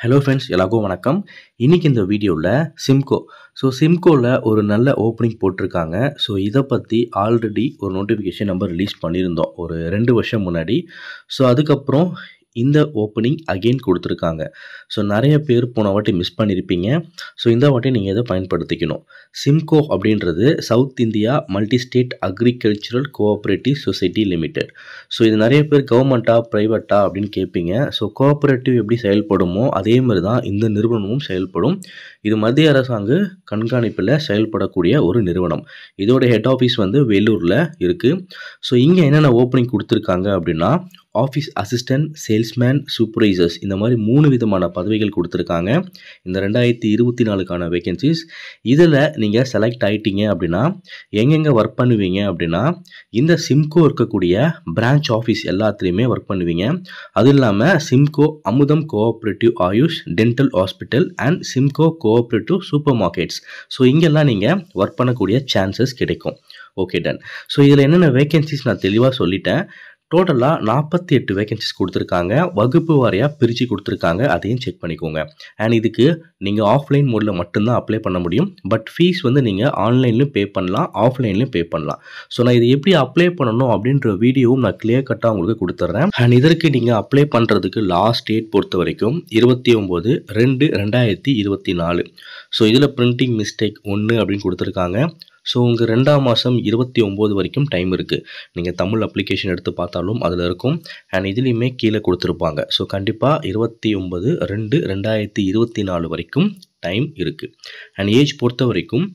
Hello friends, எல்லாருக்கும் வணக்கம். இன்னைக்கு இந்த வீடியோவில் சிம்கோவில் ஒரு நல்ல ஓப்பனிங் போட்டிருக்காங்க. ஸோ இதை பற்றி ஆல்ரெடி ஒரு நோட்டிஃபிகேஷன் நம்ம ரிலீஸ் பண்ணியிருந்தோம் ஒரு 2 வருஷம் முன்னாடி. ஸோ அதுக்கப்புறம் இந்த ஓப்பனிங் அகெயின் கொடுத்துருக்காங்க. ஸோ நிறைய பேர் போன வாட்டி மிஸ் பண்ணியிருப்பீங்க. ஸோ இந்த வாட்டி நீங்கள் இதை பயன்படுத்திக்கணும். சிம்கோ அப்படின்றது south India multi state agricultural cooperative society limited. So இது நிறைய பேர் கவர்மெண்ட்டா ப்ரைவேட்டா அப்படின்னு கேட்பீங்க. ஸோ கோஆப்ரேட்டிவ் எப்படி செயல்படுமோ அதே மாதிரி தான் இந்த நிறுவனமும் செயல்படும். இது மத்திய அரசாங்க கண்காணிப்பில் செயல்படக்கூடிய ஒரு நிறுவனம். இதோட ஹெட் ஆஃபீஸ் வேலூரில் இருக்குது. ஸோ இங்கே என்னென்ன ஓப்பனிங் கொடுத்துருக்காங்க அப்படின்னா, ஆஃபீஸ் அசிஸ்டன்ட், சேல்ஸ்மேன், சூப்பர்வைசர்ஸ் இந்த மாதிரி 3 விதமான பதவிகள் கொடுத்துருக்காங்க. இந்த 2024க்கான வேகன்சிஸ். இதில் நீங்கள் செலக்ட் ஆகிட்டீங்க அப்படின்னா எங்கெங்கே ஒர்க் பண்ணுவீங்க அப்படின்னா, இந்த சிம்கோ இருக்கக்கூடிய பிரான்ச் ஆஃபீஸ் எல்லாத்துலேயுமே ஒர்க் பண்ணுவீங்க. அது இல்லாமல் சிம்கோ அமுதம் cooperative AYUSH dental hospital and Simcoe cooperative super markets. So இங்கெல்லாம் நீங்கள் ஒர்க் பண்ணக்கூடிய சான்சஸ் கிடைக்கும். Okay, ton. ஸோ இதில் என்னென்ன வேகன்சிஸ் நான் தெளிவாக சொல்லிட்டேன். டோட்டலாக 48 வேகன்சிஸ் கொடுத்துருக்காங்க. வகுப்பு வாரியாக பிரித்து கொடுத்துருக்காங்க. அதையும் செக் பண்ணிக்கோங்க. அண்ட் இதுக்கு நீங்கள் ஆஃப்லைன் மோடில் மட்டும்தான் அப்ளை பண்ண முடியும். பட் ஃபீஸ் நீங்கள் ஆன்லைன்லையும் பே பண்ணலாம், ஆஃப்லைன்லையும் பே பண்ணலாம். ஸோ நான் இது எப்படி அப்ளை பண்ணணும் அப்படின்ற வீடியோவும் நான் கிளியர் கட்டாக உங்களுக்கு கொடுத்துட்றேன். அண்ட் இதற்கு நீங்கள் அப்ளை பண்ணுறதுக்கு லாஸ்ட் டேட் பொறுத்த வரைக்கும் 29/2/2024. ஸோ இதில் பிரிண்டிங் மிஸ்டேக் 1 அப்படின்னு கொடுத்துருக்காங்க. ஸோ உங்கள் 2ஆம் மாதம் 29 வரைக்கும் டைம் இருக்குது. நீங்கள் தமிழ் அப்ளிகேஷன் எடுத்து பார்த்தாலும் அதில் இருக்கும். அண்ட் இதுலேயுமே கீழே கொடுத்துருப்பாங்க. ஸோ கண்டிப்பாக 29/2/2024 வரைக்கும் டைம் இருக்குது. அண்ட் ஏஜ் பொறுத்த வரைக்கும்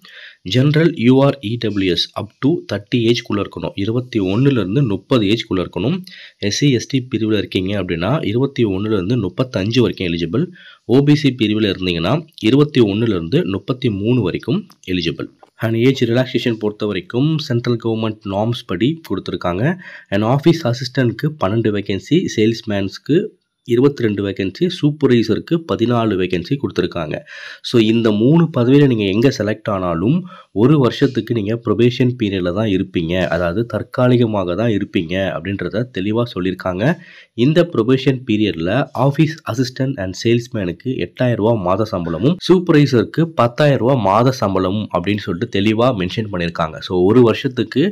ஜென்ரல் UR/EWS அப் டு 30 ஏஜ்குள்ளே இருக்கணும். 21லேருந்து 30 ஏஜ்குள்ளே இருக்கணும். SC/ST பிரிவில் இருக்கீங்க அப்படின்னா 21லேருந்து 35 வரைக்கும் எலிஜிபிள். OBC பிரிவில் இருந்தீங்கன்னா 21லேருந்து 33 வரைக்கும் எலிஜிபிள். அண்ட் ஏஜ் ரிலாக்ஸேஷன் பொறுத்த வரைக்கும் சென்ட்ரல் கவர்மெண்ட் நார்ம்ஸ் படி கொடுத்துருக்காங்க. அண்ட் ஆஃபீஸ் அசிஸ்டண்ட்க்கு 12 வேகன்சி, சேல்ஸ்மேன்ஸ்க்கு 22 வேகன்சி, சூப்பர்வைசருக்கு 14 வேகன்சி கொடுத்துருக்காங்க. ஸோ இந்த 3 பதவியில் நீங்கள் எங்கே செலக்ட் ஆனாலும் 1 வருஷத்துக்கு நீங்கள் ப்ரொபேஷன் பீரியடில் தான் இருப்பீங்க. அதாவது தற்காலிகமாக தான் இருப்பீங்க அப்படின்றத தெளிவாக சொல்லியிருக்காங்க. இந்த ப்ரொபேஷன் பீரியடில் ஆஃபீஸ் அசிஸ்டன்ட் அண்ட் சேல்ஸ்மேனுக்கு 8000 ரூபா மாத சம்பளமும், சூப்பர்வைசருக்கு 10,000 ரூபா மாத சம்பளமும் அப்படின்னு சொல்லிட்டு தெளிவாக மென்ஷன் பண்ணியிருக்காங்க. ஸோ 1 வருஷத்துக்கு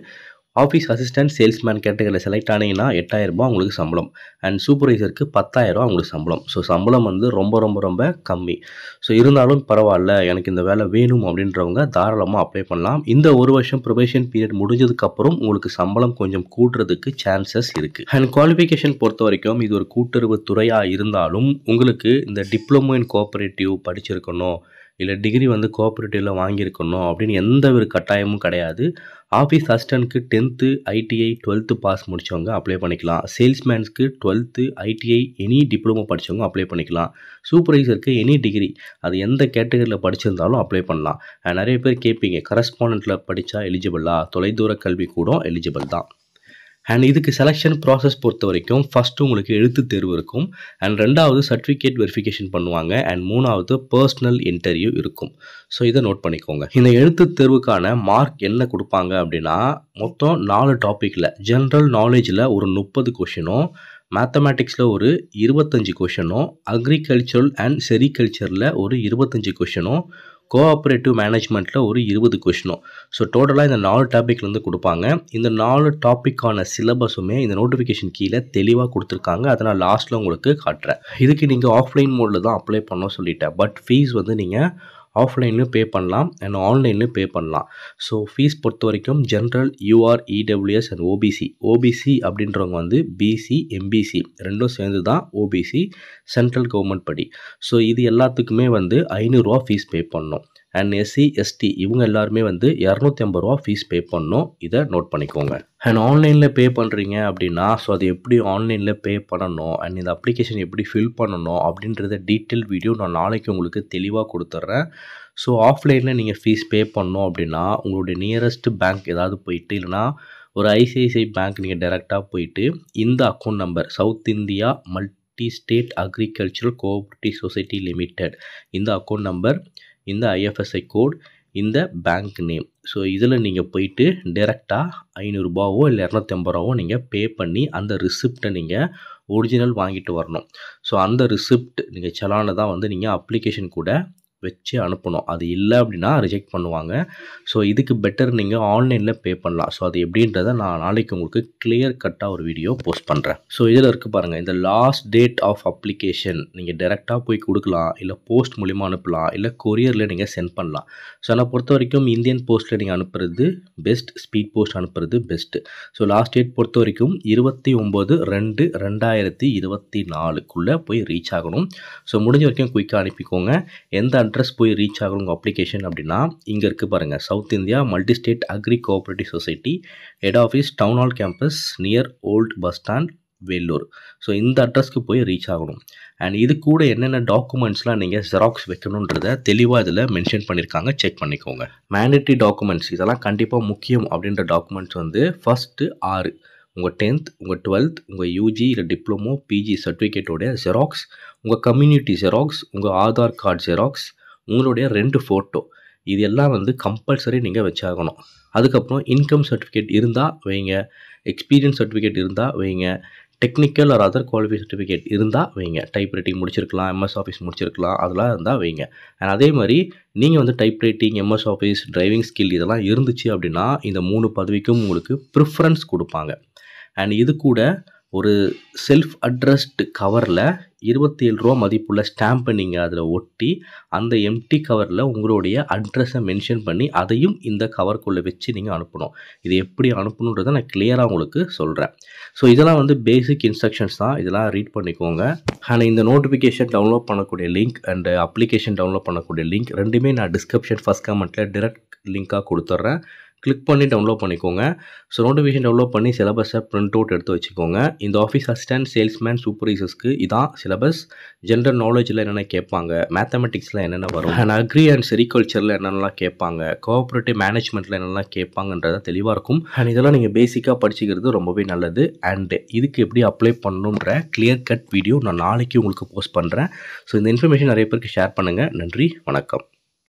ஆஃபீஸ் அசிஸ்டன்ட் சேல்ஸ்மேன் கேட்டகரியில் செலக்ட் ஆனீங்கன்னா 8000 ரூபா உங்களுக்கு சம்பளம். அண்ட் சூப்பர்வைசருக்கு 10,000 ரூபா உங்களுக்கு சம்பளம். ஸோ சம்பளம் ரொம்ப ரொம்ப ரொம்ப கம்மி. ஸோ இருந்தாலும் பரவாயில்ல, எனக்கு இந்த வேலை வேணும் அப்படின்றவங்க தாராளமாக அப்ளை பண்ணலாம். இந்த 1 வருஷம் ப்ரொபேஷன் பீரியட் முடிஞ்சதுக்கப்புறம் உங்களுக்கு சம்பளம் கொஞ்சம் கூட்டுறதுக்கு சான்சஸ் இருக்குது. அண்ட் குவாலிஃபிகேஷன் பொறுத்த வரைக்கும் இது ஒரு கூட்டுறவு துறையாக இருந்தாலும் உங்களுக்கு இந்த டிப்ளமோ இன் கோஆப்ரேட்டிவ் படிச்சிருக்கணும், இல்லை டிகிரி கோஆப்ரேட்டிவில் வாங்கியிருக்கணும் அப்படின்னு எந்த ஒரு கட்டாயமும் கிடையாது. ஆஃபீஸ் அசிஸ்டன்ட்க்கு 10th ITI 12th பாஸ் முடித்தவங்க அப்ளை பண்ணிக்கலாம். சேல்ஸ்மேன்ஸ்க்கு 12th ITI எனி டிப்ளமோ படித்தவங்க அப்ளை பண்ணிக்கலாம். சூப்பர்வைசருக்கு எனி டிகிரி, அது எந்த கேட்டகரியில் படிச்சிருந்தாலும் அப்ளை பண்ணலாம். நிறைய பேர் கேட்பீங்க, கரஸ்பாண்டண்ட்டில் படித்தா எலிஜிபிளா? தொலைதூர கல்வி கூட எலிஜிபிள் தான். அண்ட் இதுக்கு செலெக்ஷன் ப்ராசஸ் பொறுத்த வரைக்கும் ஃபஸ்ட்டு உங்களுக்கு எழுத்து தேர்வு இருக்கும். அண்ட் 2வது சர்டிஃபிகேட் வெரிஃபிகேஷன் பண்ணுவாங்க. அண்ட் 3வது பர்சனல் இன்டர்வியூ இருக்கும். ஸோ இதை நோட் பண்ணிக்கோங்க. இந்த எழுத்து தேர்வுக்கான மார்க் என்ன கொடுப்பாங்க அப்படின்னா, மொத்தம் 4 டாப்பிக்கில் ஜென்ரல் நாலேஜில் ஒரு 30 கொஷினும், மேத்தமேட்டிக்ஸில் ஒரு 25 கொஷினும், அக்ரிகல்ச்சரல் அண்ட் செரிகல்ச்சரில் ஒரு 25 கொஷினும், கோஆப்ரேட்டிவ் மேனேஜ்மெண்ட்டில் ஒரு 20 கொஷினும். ஸோ டோட்டலாக இந்த 4 டாப்பிக்லேருந்து கொடுப்பாங்க. இந்த 4 டாப்பிக்கான சிலபஸுமே இந்த நோட்டிஃபிகேஷன் கீழே தெளிவாக கொடுத்துருக்காங்க. அதை நான் லாஸ்ட்டில் உங்களுக்கு காட்டுறேன். இதுக்கு நீங்கள் ஆஃப்லைன் மோடில் தான் அப்ளை பண்ண சொல்லிட்டேன். பட் ஃபீஸ் நீங்கள் ஆஃப்லைன்லையும் பே பண்ணலாம் அண்ட் ஆன்லைன்லையும் பே பண்ணலாம். ஸோ ஃபீஸ் பொறுத்த வரைக்கும் ஜென்ரல் UR/EWS அண்ட் OBC அப்படின்றவங்க BC MBC ரெண்டும் சேர்ந்து தான் OBC சென்ட்ரல் கவர்மெண்ட் படி. ஸோ இது எல்லாத்துக்குமே 500 ரூபா ஃபீஸ் பே பண்ணணும். அண்ட் SC/ST இவங்க எல்லாருமே 250 ரூபா ஃபீஸ் பே பண்ணணும். இதை நோட் பண்ணிக்கோங்க. அண்ட் ஆன்லைனில் பே பண்ணுறீங்க அப்படின்னா, ஸோ அது எப்படி ஆன்லைனில் பே பண்ணணும் அண்ட் இந்த அப்ளிகேஷன் எப்படி ஃபில் பண்ணணும் அப்படின்றத டீட்டெயில் வீடியோ நான் நாளைக்கு உங்களுக்கு தெளிவாக கொடுத்துட்றேன். ஸோ ஆஃப்லைனில் நீங்கள் ஃபீஸ் பே பண்ணணும் அப்படின்னா உங்களுடைய நியரஸ்ட் பேங்க் ஏதாவது போயிட்டு, இல்லைனா ஒரு ICICI பேங்க் நீங்கள் டைரெக்டாக போயிட்டு இந்த account number south India multi state agricultural cooperative society limited, இந்த அக்கௌண்ட் நம்பர், இந்த IFSI கோட், இந்த பேங்க் நேம். ஸோ இதில் நீங்கள் போயிட்டு டைரெக்டாக 500 ரூபாவோ இல்லை 250 ரூபாவோ நீங்கள் பே பண்ணி அந்த ரிசிப்டை நீங்கள் ஒரிஜினல் வாங்கிட்டு வரணும். ஸோ அந்த ரிசிப்ட் நீங்கள் செலானை தான் வந்து நீங்கள் அப்ளிகேஷன் கூட வச்சு அனுப்பணும். அது இல்லை அப்படின்னா ரிஜெக்ட் பண்ணுவாங்க. ஸோ இதுக்கு பெட்டர் நீங்கள் ஆன்லைனில் பே பண்ணலாம். ஸோ அது எப்படின்றத நான் நாளைக்கு உங்களுக்கு கிளியர் கட்டாக ஒரு வீடியோ போஸ்ட் பண்ணுறேன். ஸோ இதில் இருக்குது பாருங்கள், இந்த லாஸ்ட் டேட் ஆஃப் அப்ளிகேஷன் நீங்கள் டேரெக்டாக போய் கொடுக்கலாம், இல்லை போஸ்ட் மூலிமா அனுப்பலாம், இல்லை கொரியரில் நீங்கள் சென்ட் பண்ணலாம். ஸோ என்னை பொறுத்த வரைக்கும் இந்தியன் போஸ்ட்டில் நீங்கள் அனுப்புறது பெஸ்ட், ஸ்பீட் போஸ்ட் அனுப்புறது பெஸ்ட்டு. ஸோ லாஸ்ட் டேட் பொறுத்த வரைக்கும் 29/2/2024 போய் ரீச் ஆகணும். ஸோ முடிஞ்ச வரைக்கும் குயிக்காக அனுப்பிக்கோங்க. எந்த அட்ரஸ் போய் ரீச் ஆகணும் உங்கள் அப்ளிகேஷன் அப்படின்னா, இங்கே இருக்குது பாருங்கள், south India multi state agri cooperative society, head office, town hall campus, near old bus stand, Vellore. So இந்த அட்ரஸ்க்கு போய் ரீச் ஆகணும். அண்ட் இது கூட என்னென்ன டாக்குமெண்ட்ஸ்லாம் நீங்கள் ஜெராக்ஸ் வைக்கணுன்றதை தெளிவாக இதில் மென்ஷன் பண்ணியிருக்காங்க, செக் பண்ணிக்கோங்க. மேண்டேட்ரி டாக்குமெண்ட்ஸ் இதெல்லாம் கண்டிப்பாக முக்கியம் அப்படின்ற டாக்குமெண்ட்ஸ் வந்து ஃபஸ்ட்டு 6 உங்கள் 10th, உங்கள் 12th, உங்கள் யூஜி இல்லை டிப்ளமோ, பிஜி சர்டிஃபிகேட்டோடைய ஜெராக்ஸ், உங்கள் கம்யூனிட்டி ஜெராக்ஸ், உங்கள் ஆதார் கார்டு ஜெராக்ஸ், உங்களுடைய 2 ஃபோட்டோ, இது எல்லாம் வந்து கம்பல்சரி நீங்கள் வச்சாகணும். அதுக்கப்புறம் இன்கம் சர்டிஃபிகேட் இருந்தால் வைங்க, எக்ஸ்பீரியன்ஸ் சர்டிஃபிகேட் இருந்தால் வைங்க, technical or other qualify certificate இருந்தால் வைங்க. டைப் ரைட்டிங் முடிச்சிருக்கலாம், எம்எஸ் ஆஃபீஸ் முடிச்சிருக்கலாம், அதெல்லாம் இருந்தால் வைங்க. அண்ட் அதே மாதிரி நீங்கள் வந்து type writing, MS office, driving skill இதெல்லாம் இருந்துச்சு அப்படின்னா இந்த 3 பதவிக்கும் உங்களுக்கு ப்ரிஃபரன்ஸ் கொடுப்பாங்க. அண்ட் இது கூட ஒரு செல்ஃப் அட்ரஸ்டு கவரில் 27 ரூபா மதிப்புள்ள ஸ்டாம்பை நீங்கள் அதில் ஒட்டி அந்த எம்டி கவரில் உங்களுடைய அட்ரஸை மென்ஷன் பண்ணி அதையும் இந்த கவருக்குள்ளே வச்சு நீங்கள் அனுப்பணும். இது எப்படி அனுப்பணுன்றதை நான் கிளியராக உங்களுக்கு சொல்கிறேன். ஸோ இதெல்லாம் வந்து பேசிக் இன்ஸ்ட்ரக்ஷன்ஸ் தான், இதெல்லாம் ரீட் பண்ணிக்கோங்க. அண்ட் இந்த நோட்டிஃபிகேஷன் டவுன்லோட் பண்ணக்கூடிய லிங்க் அண்ட் அப்ளிகேஷன் டவுன்லோட் பண்ணக்கூடிய லிங்க் ரெண்டுமே நான் டிஸ்கிரிப்ஷன் ஃபஸ்ட் கமெண்ட்டில் டிரெக்ட் லிங்காக கொடுத்துட்றேன். கிளிக் பண்ணி டவுன்லோட் பண்ணிக்கோங்க. ஸோ நோட்டிஃபிகேஷன் டவுன்லோட் பண்ணி சிலபஸை பிரிண்ட் அவுட் எடுத்து வச்சுக்கோங்க. இந்த ஆஃபீஸ் அசிஸ்டன்ட், சேல்ஸ்மேன், சூப்பர்வைசர்ஸ்க்கு இதான் சிலபஸ். ஜென்ரல் நாலேஜில் என்னென்ன கேட்பாங்க, மேத்தமெட்டிக்ஸில் என்னென்ன வரும், அண்ட் அக்ரி அண்ட் செரிகல்ச்சரில் என்னென்னலாம் கேட்பாங்க, கோஆப்ரேட்டிவ் மேனேஜ்மெண்ட்டில் என்னென்னலாம் கேட்பாங்கன்றத தெளிவாக இருக்கும். அண்ட் இதெல்லாம் நீங்கள் பேசிக்காக படிச்சுக்கிறது ரொம்பவே நல்லது. அண்ட் இதுக்கு எப்படி அப்ளை பண்ணணுன்ற கிளியர் கட் வீடியோ நான் நாளைக்கு உங்களுக்கு போஸ்ட் பண்ணுறேன். ஸோ இந்த இன்ஃபர்மேஷன் நிறைய பேருக்கு ஷேர் பண்ணுங்கள். நன்றி, வணக்கம்.